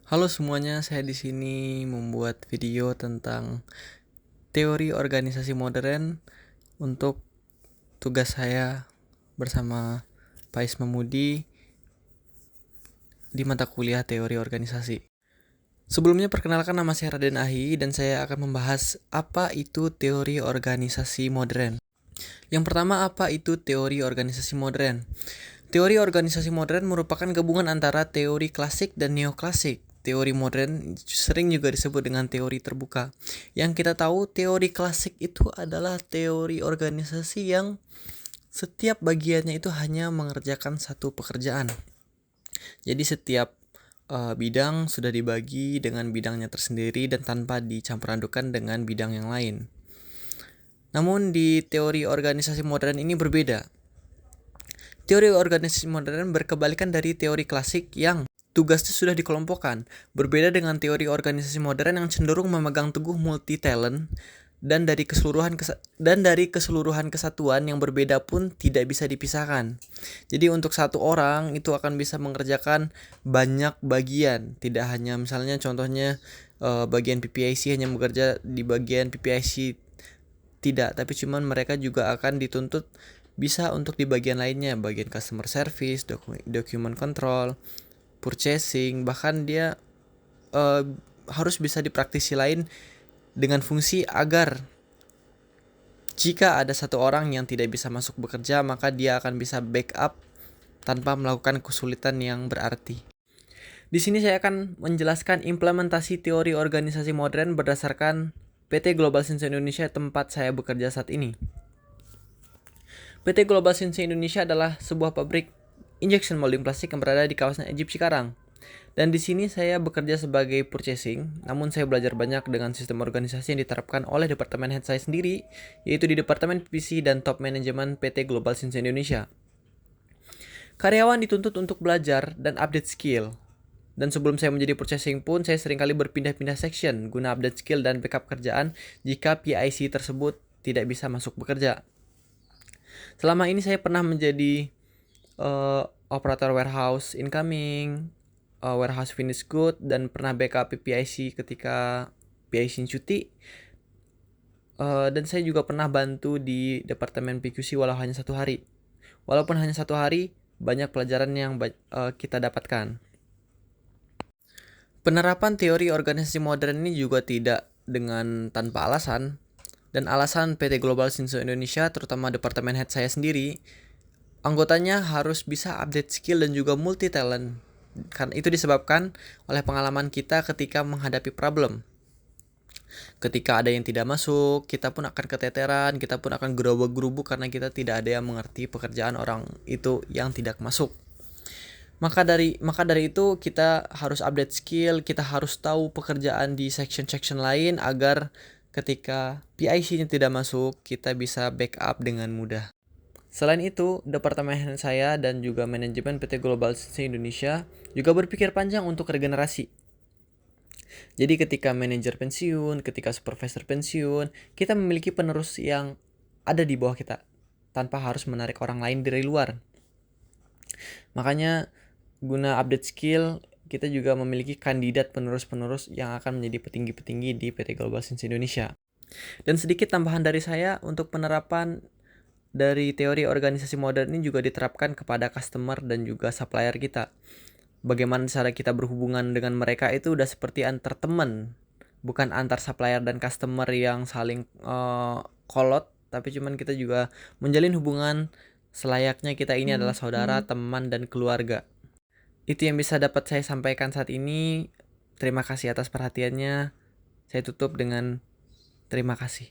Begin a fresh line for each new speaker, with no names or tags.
Halo semuanya, saya di sini membuat video tentang teori organisasi modern untuk tugas saya bersama Pak Ismamudi di mata kuliah teori organisasi. Sebelumnya perkenalkan, nama saya Raden Ahi dan saya akan membahas apa itu teori organisasi modern. Yang pertama, apa itu teori organisasi modern? Teori organisasi modern merupakan gabungan antara teori klasik dan neoklasik. Teori modern sering juga disebut dengan teori terbuka. Yang kita tahu, teori klasik itu adalah teori organisasi yang setiap bagiannya itu hanya mengerjakan satu pekerjaan. Jadi setiap bidang sudah dibagi dengan bidangnya tersendiri dan tanpa dicampur adukan dengan bidang yang lain. Namun di teori organisasi modern ini berbeda. Teori organisasi modern berkebalikan dari teori klasik yang tugasnya sudah dikelompokkan. Berbeda dengan teori organisasi modern yang cenderung memegang teguh multi talent dan dari keseluruhan kesatuan yang berbeda pun tidak bisa dipisahkan. Jadi untuk satu orang itu akan bisa mengerjakan banyak bagian, tidak hanya misalnya contohnya bagian PPIC hanya bekerja di bagian PPIC, tidak, tapi cuman mereka juga akan dituntut bisa untuk di bagian lainnya, bagian customer service, document control, purchasing, bahkan dia harus bisa dipraktisi lain dengan fungsi agar jika ada satu orang yang tidak bisa masuk bekerja, maka dia akan bisa backup tanpa melakukan kesulitan yang berarti. Di sini saya akan menjelaskan implementasi teori organisasi modern berdasarkan PT Global Sinseo Indonesia tempat saya bekerja saat ini. PT Global Sinseo Indonesia adalah sebuah pabrik injection molding plastik yang berada di kawasan Egypt Cikarang. Dan di sini saya bekerja sebagai purchasing, namun saya belajar banyak dengan sistem organisasi yang diterapkan oleh departemen head saya sendiri, yaitu di Departemen PPC dan Top Management PT Global Sinseo Indonesia. Karyawan dituntut untuk belajar dan update skill. Dan sebelum saya menjadi purchasing pun, saya seringkali berpindah-pindah section guna update skill dan backup kerjaan jika PIC tersebut tidak bisa masuk bekerja. Selama ini saya pernah menjadi operator warehouse incoming, warehouse finish good, dan pernah backup PPIC ketika PIC cuti. Dan saya juga pernah bantu di departemen PQC walau hanya 1 hari. Walaupun hanya 1 hari, banyak pelajaran yang kita dapatkan. Penerapan teori organisasi modern ini juga tidak dengan tanpa alasan. Dan alasan PT Global Sinseo Indonesia, terutama departemen head saya sendiri, anggotanya harus bisa update skill dan juga multi talent. Karena itu disebabkan oleh pengalaman kita ketika menghadapi problem. Ketika ada yang tidak masuk, kita pun akan keteteran, kita pun akan gerobak-gerubuk karena kita tidak ada yang mengerti pekerjaan orang itu yang tidak masuk. Maka dari itu kita harus update skill, kita harus tahu pekerjaan di section-section lain agar ketika PIC-nya tidak masuk, kita bisa backup dengan mudah. Selain itu, departemen saya dan juga manajemen PT Global Sinseo Indonesia juga berpikir panjang untuk regenerasi. Jadi ketika manajer pensiun, ketika supervisor pensiun, kita memiliki penerus yang ada di bawah kita tanpa harus menarik orang lain dari luar. Makanya guna update skill, kita juga memiliki kandidat penerus-penerus yang akan menjadi petinggi-petinggi di PT Global Sinseo Indonesia. Dan sedikit tambahan dari saya, untuk penerapan dari teori organisasi modern ini juga diterapkan kepada customer dan juga supplier kita. Bagaimana cara kita berhubungan dengan mereka itu udah seperti antar teman, bukan antar supplier dan customer yang saling kolot, tapi cuman kita juga menjalin hubungan selayaknya kita ini adalah saudara, teman, dan keluarga. Itu yang bisa dapat saya sampaikan saat ini. Terima kasih atas perhatiannya. Saya tutup dengan terima kasih.